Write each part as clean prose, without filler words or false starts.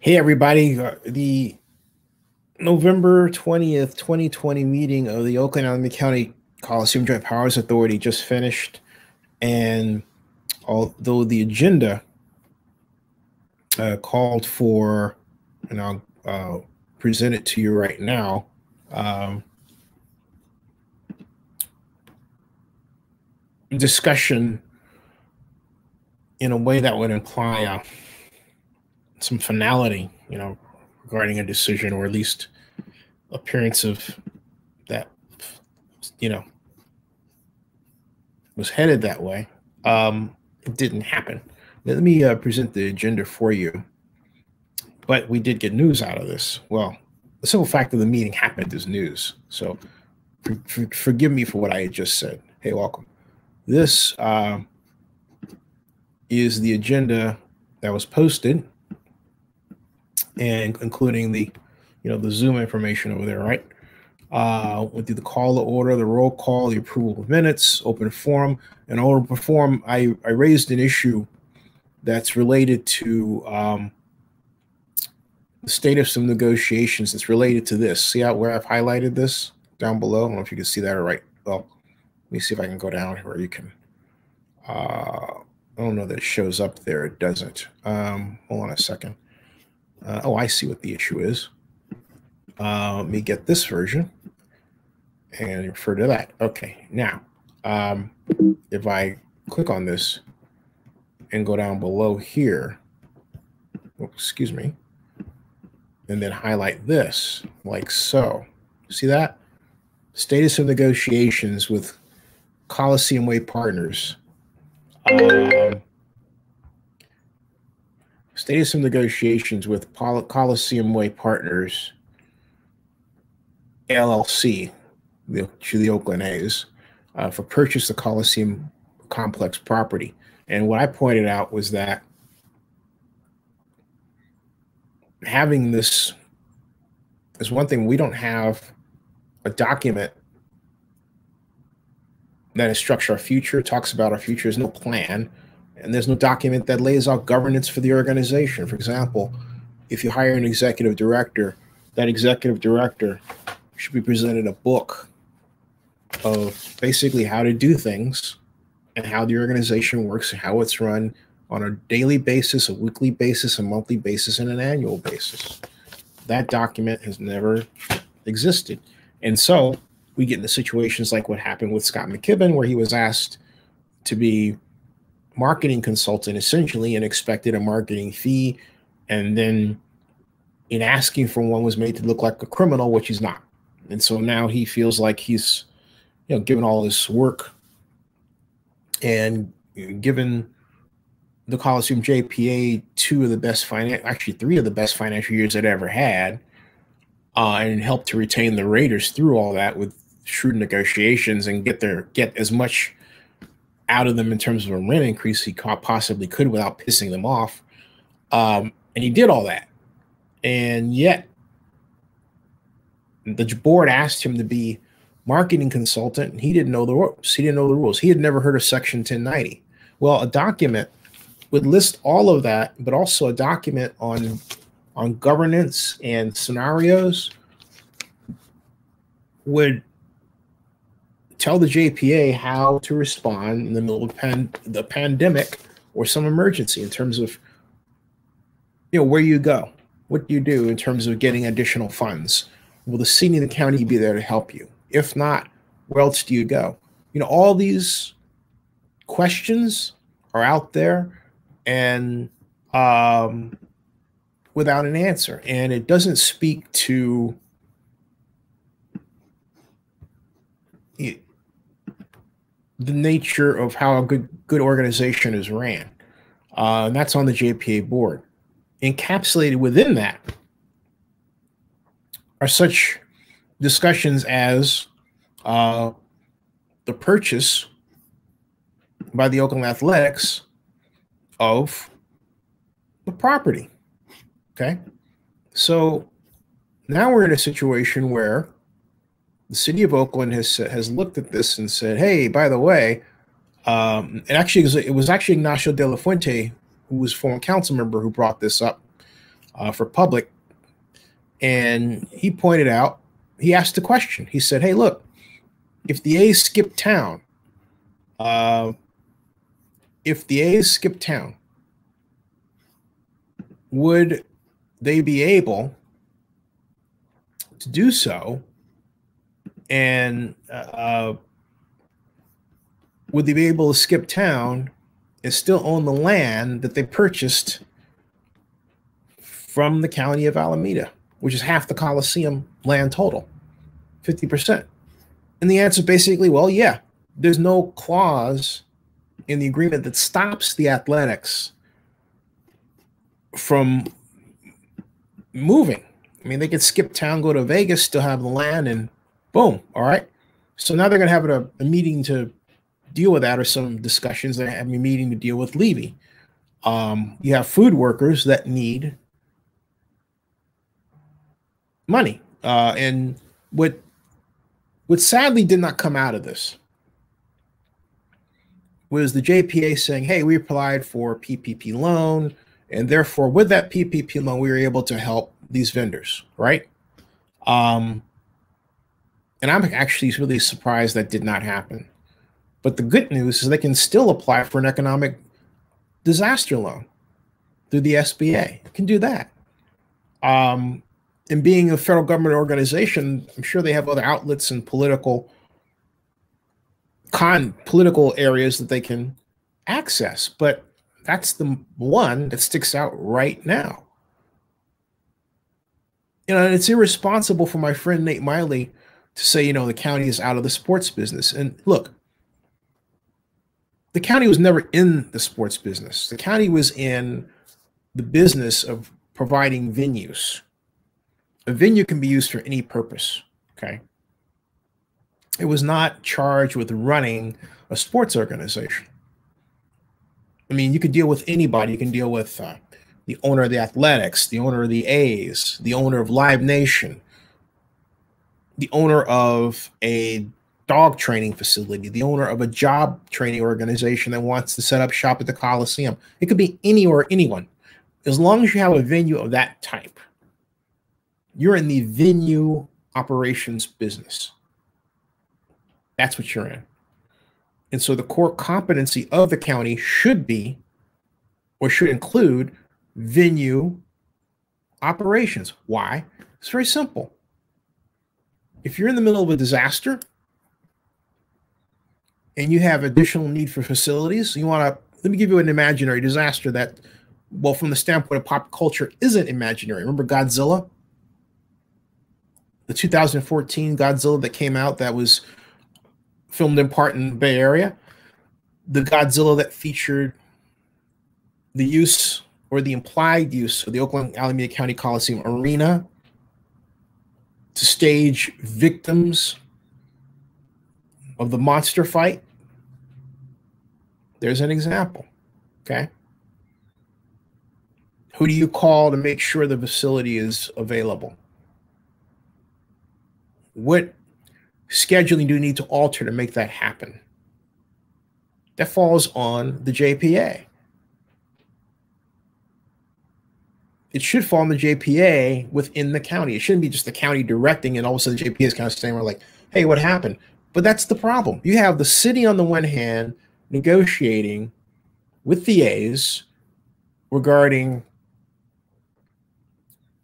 Hey, everybody. The November 20th, 2020 meeting of the Oakland and County Coliseum Joint Powers Authority just finished. And although the agenda called for, and I'll present it to you right now, discussion in a way that would imply some finality, regarding a decision, or at least appearance of that, was headed that way. It didn't happen. Let me present the agenda for you. But we did get news out of this. Well, the simple fact of the meeting happened is news. So forgive me for what I had just said. Hey, welcome. This is the agenda that was posted, and including the Zoom information over there, right? We'll do the call to order, the roll call, the approval of minutes, open forum. And open forum, I raised an issue that's related to the state of some negotiations that's related to this. See out where I've highlighted this down below? I don't know if you can see that or right. Well, let me see if I can go down where you can. I don't know that it shows up there. It doesn't. Hold on a second. Oh, I see what the issue is. Let me get this version and refer to that. Okay, now, if I click on this and go down below here, excuse me, and then highlight this like so. See that? Status of negotiations with Coliseum Way Partners. Status of negotiations with Coliseum Way Partners, LLC, the Oakland A's, for purchase of Coliseum complex property. And what I pointed out was that having this is one thing. We don't have a document that instructs our future, talks about our future. There's no plan, and there's no document that lays out governance for the organization. For example, if you hire an executive director, that executive director should be presented a book of basically how to do things and how the organization works and how it's run on a daily basis, a weekly basis, a monthly basis, and an annual basis. That document has never existed. And so we get into situations like what happened with Scott McKibben, where he was asked to be marketing consultant essentially and expected a marketing fee. And then in asking for one was made to look like a criminal, which he's not. And so now he feels like he's, given all this work and given the Coliseum JPA three of the best financial years it ever had, and helped to retain the Raiders through all that with shrewd negotiations and get as much out of them in terms of a rent increase he possibly could without pissing them off. And he did all that. And yet the board asked him to be marketing consultant, and he didn't know the ropes. He didn't know the rules. He had never heard of Section 1090. Well, a document would list all of that, but also a document on governance and scenarios would tell the JPA how to respond in the middle of the pandemic or some emergency, in terms of where you go, what do you do in terms of getting additional funds. Will the city and the county be there to help you? If not, where else do you go? All these questions are out there and without an answer. And it doesn't speak to the nature of how a good organization is ran. And that's on the JPA board. Encapsulated within that are such discussions as the purchase by the Oakland Athletics of the property. Okay, so now we're in a situation where the city of Oakland has looked at this and said, "Hey, by the way," it was actually Ignacio de la Fuente, who was former council member, who brought this up. for public. And he pointed out, he asked the question. He said, hey, look, if the A's skip town, would they be able to do so? And would they be able to skip town and still own the land that they purchased from the county of Alameda, which is half the Coliseum land total, 50%? And the answer basically, well, yeah, there's no clause in the agreement that stops the Athletics from moving. I mean, they could skip town, go to Vegas, still have the land, and boom. All right. So now they're going to have a meeting to deal with that, or some discussions. They're having a meeting to deal with Levy. You have food workers that need money. And what sadly did not come out of this was the JPA saying, hey, we applied for a PPP loan, and therefore with that PPP loan, we were able to help these vendors, right? And I'm actually really surprised that did not happen. But the good news is they can still apply for an economic disaster loan through the SBA. You can do that. And being a federal government organization, I'm sure they have other outlets and political areas that they can access. But that's the one that sticks out right now. You know, and it's irresponsible for my friend Nate Miley to say, you know, the county is out of the sports business. And look, the county was never in the sports business. The county was in the business of providing venues. A venue can be used for any purpose, okay? It was not charged with running a sports organization. I mean, you could deal with anybody. You can deal with the owner of the Athletics, the owner of the A's, the owner of Live Nation, the owner of a dog training facility, the owner of a job training organization that wants to set up shop at the Coliseum. It could be any or anyone. As long as you have a venue of that type, you're in the venue operations business. That's what you're in. And so the core competency of the county should be, or should include, venue operations. Why? It's very simple. If you're in the middle of a disaster and you have additional need for facilities, you want to, let me give you an imaginary disaster that, well, from the standpoint of pop culture, isn't imaginary. Remember Godzilla? The 2014 Godzilla that came out that was filmed in part in the Bay Area. The Godzilla that featured the use or the implied use of the Oakland Alameda County Coliseum Arena to stage victims of the monster fight. There's an example, okay? Who do you call to make sure the facility is available? What scheduling do you need to alter to make that happen? That falls on the JPA. It should fall on the JPA within the county. It shouldn't be just the county directing and all of a sudden the JPA is kind of saying, we're like, hey, what happened? But that's the problem. You have the city on the one hand negotiating with the A's regarding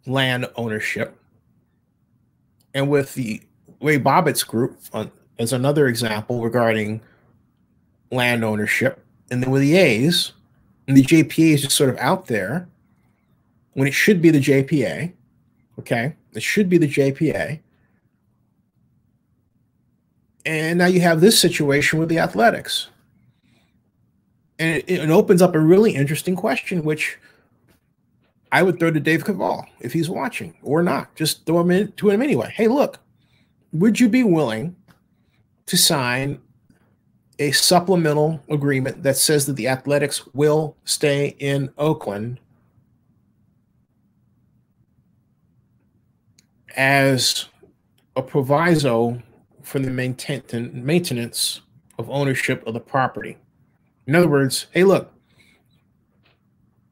land ownership, and with the Ray Bobbitt's group as another example regarding land ownership, and then with the A's, and the JPA is just sort of out there when it should be the JPA, okay? It should be the JPA. And now you have this situation with the Athletics. And it opens up a really interesting question, which I would throw to Dave Cavall if he's watching, or not. Just throw him in to him anyway. Hey, look, would you be willing to sign a supplemental agreement that says that the Athletics will stay in Oakland as a proviso for the maintenance of ownership of the property? In other words, hey, look,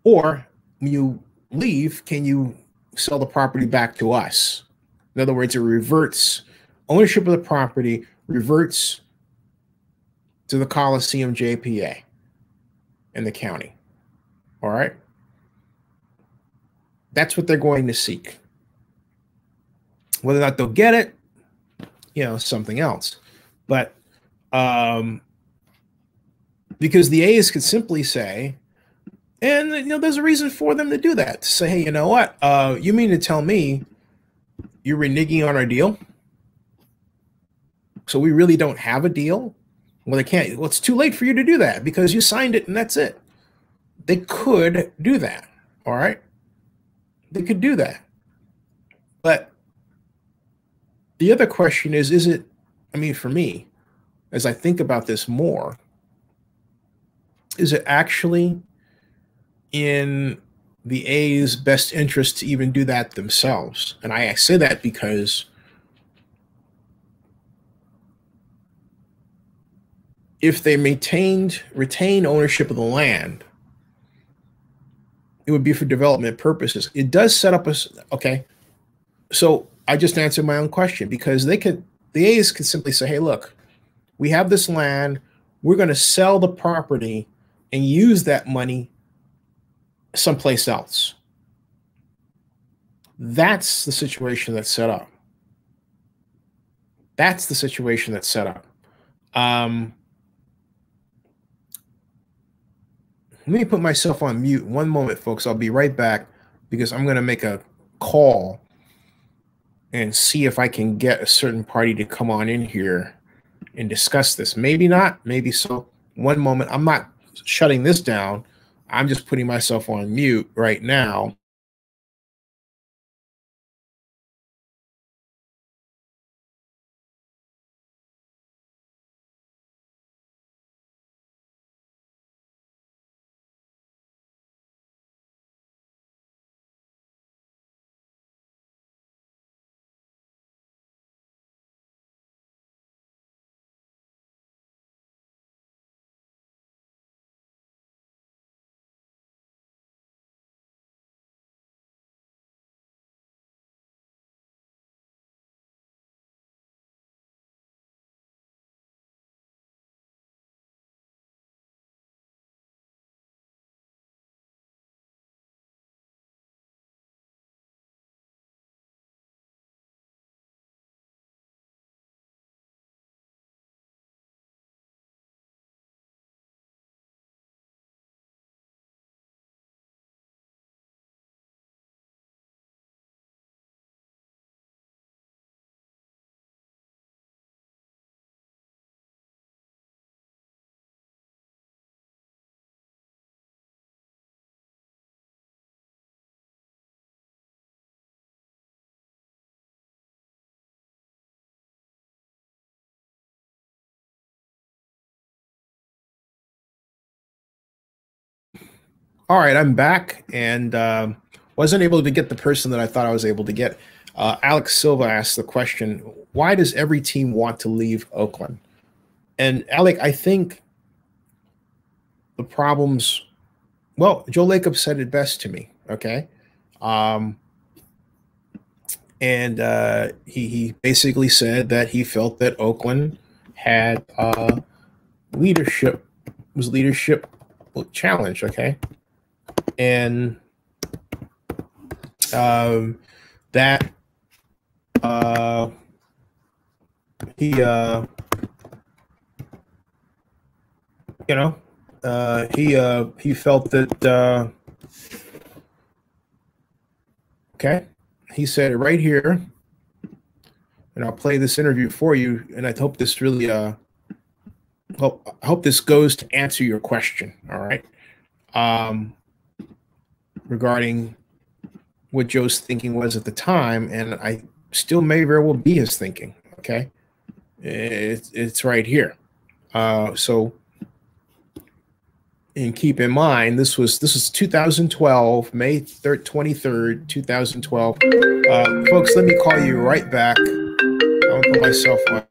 or when you leave, can you sell the property back to us? In other words, it reverts, ownership of the property reverts to the Coliseum JPA in the county. All right. That's what they're going to seek. Whether or not they'll get it, something else. But because the A's could simply say, and there's a reason for them to do that, to say, hey, you know what? You mean to tell me you're reneging on our deal? So we really don't have a deal? Well, they can't. Well, it's too late for you to do that because you signed it and that's it. They could do that. All right. They could do that. But the other question is it, for me, as I think about this more, is it actually in the A's best interest to even do that themselves? And I say that because if they retain ownership of the land, it would be for development purposes. It does set up okay. So I just answered my own question, because the A's could simply say, hey, look, we have this land. We're going to sell the property and use that money someplace else. That's the situation that's set up. That's the situation that's set up. Let me put myself on mute one moment, folks. I'll be right back, because I'm going to make a call and see if I can get a certain party to come on in here and discuss this. Maybe not, maybe so. One moment. I'm not shutting this down. I'm just putting myself on mute right now. All right, I'm back, and wasn't able to get the person that I thought I was able to get. Alex Silva asked the question, why does every team want to leave Oakland? And Alec, I think the problems, well, Joe Lacob said it best to me, okay? And he basically said that he felt that Oakland had leadership challenge, okay? And that he he felt that okay, he said it right here, and I'll play this interview for you, and I hope this really I hope this goes to answer your question, all right, regarding what Joe's thinking was at the time, and I still may very well be his thinking. Okay, it's right here. So, and keep in mind, this was 2012, May 3rd, 23rd, 2012. Folks, let me call you right back. I'm gonna put myself on.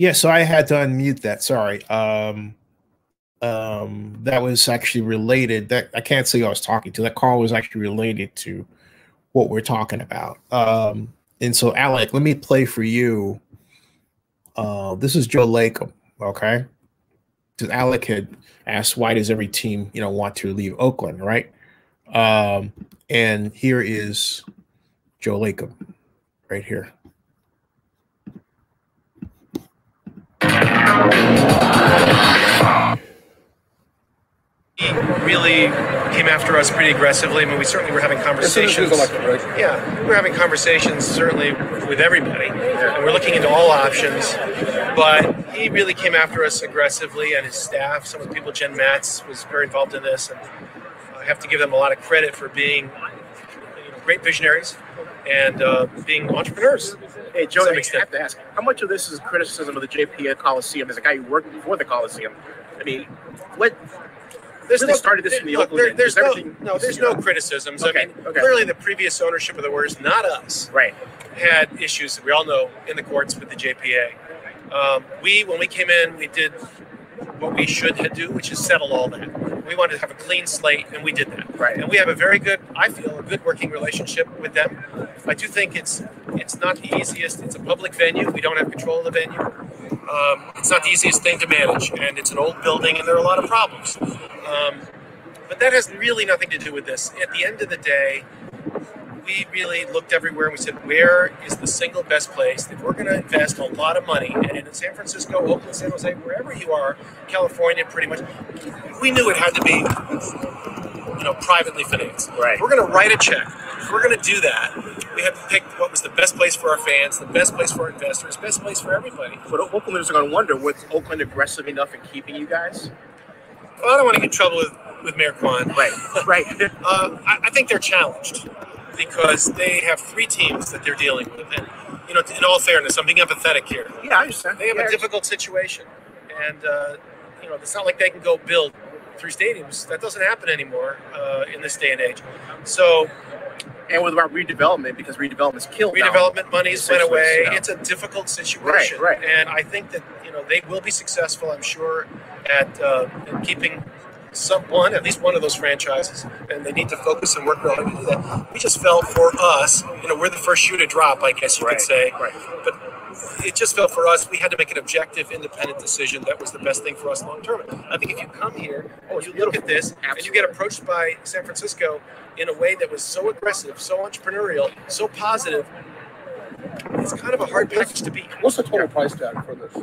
Yeah, so I had to unmute that. Sorry. That was actually related. That I can't say who I was talking to. That call was actually related to what we're talking about. And so, Alec, let me play for you. This is Joe Lacob, okay? Because Alec had asked, why does every team, want to leave Oakland, right? And here is Joe Lacob right here. He really came after us pretty aggressively. I mean, we certainly were having conversations. Yeah, we were having conversations certainly with everybody, and we're looking into all options. But he really came after us aggressively, and his staff, some of the people, Jen Matz was very involved in this, and I have to give them a lot of credit for being great visionaries and being entrepreneurs. Hey, Joe, I have to ask, how much of this is criticism of the JPA Coliseum? As a guy who worked before the Coliseum, I mean, what really started this in the Oakland? There's no criticisms. Okay, I mean, clearly the previous ownership of the Warriors, not us, right, had issues that we all know in the courts with the JPA. When we came in, we did what we should do, which is settle all that. We wanted to have a clean slate, and we did that. Right. And we have a very good, I feel, a good working relationship with them. I do think it's not the easiest. It's a public venue. We don't have control of the venue. It's not the easiest thing to manage, and it's an old building, and there are a lot of problems. But that has really nothing to do with this. At the end of the day, we really looked everywhere and we said, where is the single best place that we're going to invest a lot of money? And in San Francisco, Oakland, San Jose, wherever you are, California, pretty much, we knew it had to be, privately financed. Right. We're going to write a check. If we're going to do that, we had to pick what was the best place for our fans, the best place for our investors, best place for everybody. But Oaklanders are going to wonder, was Oakland aggressive enough in keeping you guys? Well, I don't want to get in trouble with Mayor Kwan. Right. I think they're challenged because they have three teams that they're dealing with. And, in all fairness, I'm being empathetic here. Yeah, I understand. They have a difficult situation. And, it's not like they can go build 3 stadiums. That doesn't happen anymore in this day and age. So, and what about redevelopment? Because redevelopment's killed. Redevelopment monies went away. It's a difficult situation. Right. And I think that, they will be successful, I'm sure, at keeping at least one of those franchises, and they need to focus and work really hard to do that. We just felt for us, we're the first shoe to drop, I guess you could say. Right. But it just felt for us, we had to make an objective, independent decision that was the best thing for us long term. I think if you come here and you look at this and you get approached by San Francisco in a way that was so aggressive, so entrepreneurial, so positive, it's kind of a hard package to beat. What's the total price tag for this?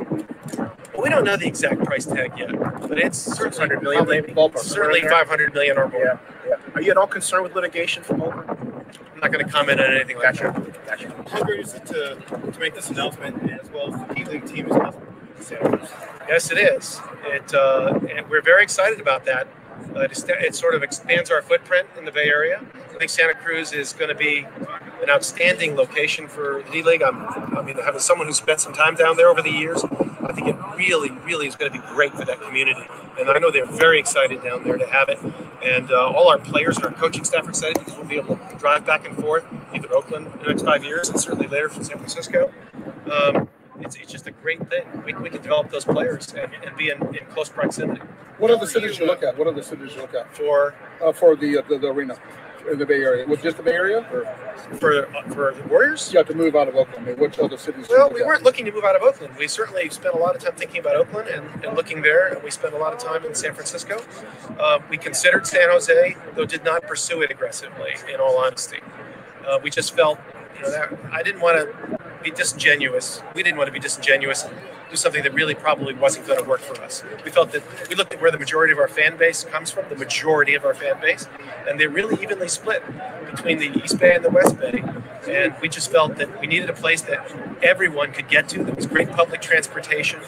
Well, we don't know the exact price tag yet, but it's certainly $600 million, maybe ballpark. Certainly $500 million or more. Yeah. Are you at all concerned with litigation from Oakland? I'm not going to comment on anything like that. Gotcha. How great is it to make this announcement as well as the D-League team is Yes, it is. And we're very excited about that. It sort of expands our footprint in the Bay Area. I think Santa Cruz is going to be an outstanding location for the D-League. Having someone who spent some time down there over the years, I think it really, really is going to be great for that community. And I know they're very excited down there to have it. And all our players and our coaching staff are excited because we'll be able to drive back and forth, either Oakland in the next 5 years and certainly later from San Francisco. It's just a great thing. We can develop those players and be in close proximity. What other cities you look at? For the arena in the Bay Area? Was just the Bay Area? Or? For the Warriors? You have to move out of Oakland. Which other cities? Well, we weren't looking to move out of Oakland. We certainly spent a lot of time thinking about Oakland and looking there, and we spent a lot of time in San Francisco. We considered San Jose, though did not pursue it aggressively, in all honesty. We just felt, that I didn't want to be disingenuous. We didn't want to be disingenuous and do something that really probably wasn't going to work for us. We felt that we looked at where the majority of our fan base comes from, and they're really evenly split between the East Bay and the West Bay. And we just felt that we needed a place that everyone could get to. There was great public transportation.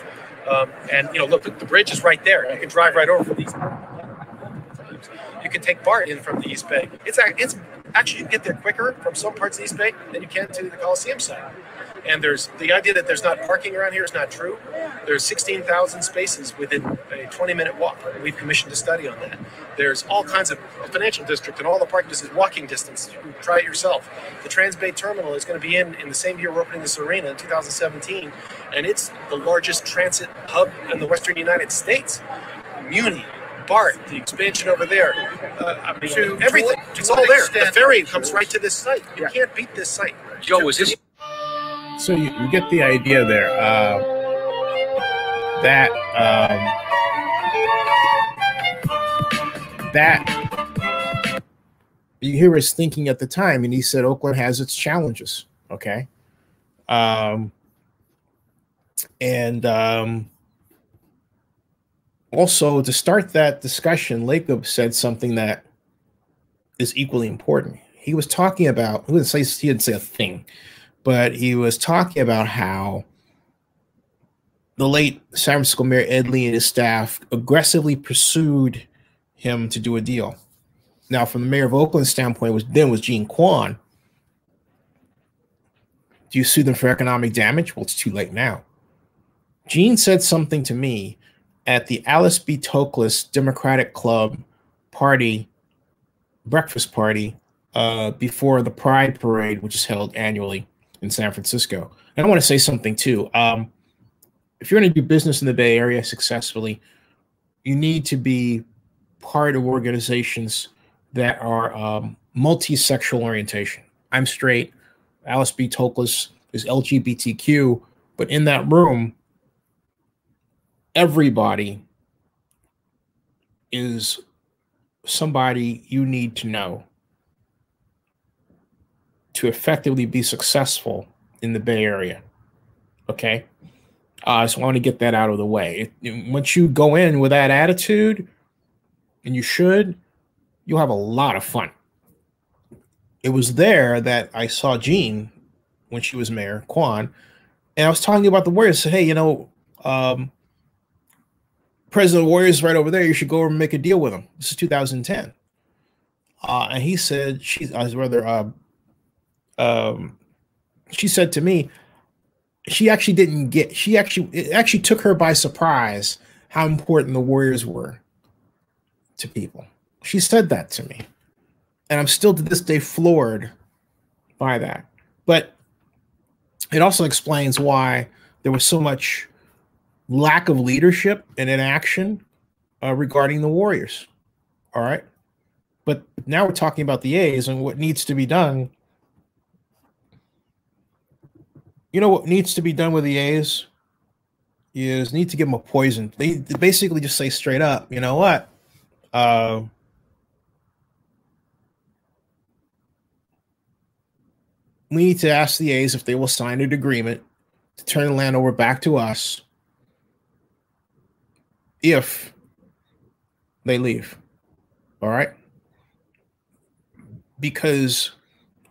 Look, the bridge is right there. You can drive right over from the East Bay. You can take BART in from the East Bay. It's actually, you can get there quicker from some parts of the East Bay than you can to the Coliseum side. And there's the idea that there's not parking around here is not true. There's 16,000 spaces within a 20-minute walk. We've commissioned a study on that. There's all kinds of financial district and all the parking is walking distance. You can try it yourself. The Transbay Terminal is going to be in the same year we're opening this arena in 2017, and it's the largest transit hub in the Western United States. Muni, BART, the expansion over there, everything. It's all there. The ferry comes right to this site. You can't beat this site. Joe, was this? So you get the idea there. That you hear his thinking at the time, and he said Oakland has its challenges. Okay, also to start that discussion, Lacob said something that is equally important. He was talking about, he didn't say a thing, but he was talking about how the late San Francisco Mayor Ed Lee and his staff aggressively pursued him to do a deal. Now, from the mayor of Oakland's standpoint, was Gene Kwan. Do you sue them for economic damage? Well, it's too late now. Gene said something to me at the Alice B. Toklas Democratic Club party, breakfast party, before the Pride Parade, which is held annually in San Francisco. And I want to say something too. If you're going to do business in the Bay Area successfully, you need to be part of organizations that are multi-sexual orientation. I'm straight. Alice B. Toklas is LGBTQ, but in that room, everybody is somebody you need to know to effectively be successful in the Bay Area. Okay? So I want to get that out of the way. Once you go in with that attitude, and you should, you'll have a lot of fun. It was there that I saw Jean when she was mayor, Kwan, and I was talking about the Warriors. I said, hey, you know, President of the Warriors is right over there. You should go over and make a deal with him. This is 2010. And he said, she said to me, she actually didn't get, it actually took her by surprise how important the Warriors were to people. She said that to me. And I'm still to this day floored by that. But it also explains why there was so much lack of leadership and inaction regarding the Warriors. All right. But now we're talking about the A's and what needs to be done. You know what needs to be done with the A's is need to give them a poison. They basically just say straight up, you know what? We need to ask the A's if they will sign an agreement to turn the land over back to us if they leave. All right? Because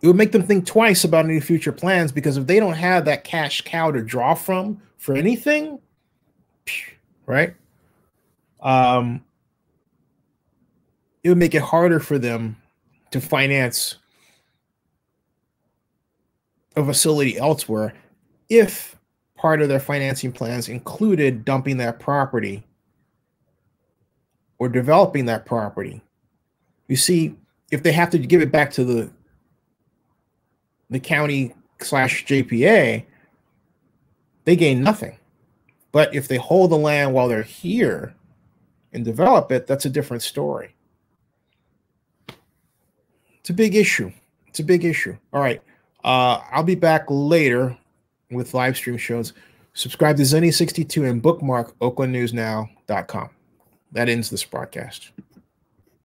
it would make them think twice about any future plans, because if they don't have that cash cow to draw from for anything, right? It would make it harder for them to finance a facility elsewhere if part of their financing plans included dumping that property or developing that property. You see, if they have to give it back to the county / JPA, they gain nothing. But if they hold the land while they're here and develop it, that's a different story. It's a big issue. It's a big issue. All right. I'll be back later with live stream shows. Subscribe to Zenny62 and bookmark oaklandnewsnow.com. That ends this broadcast.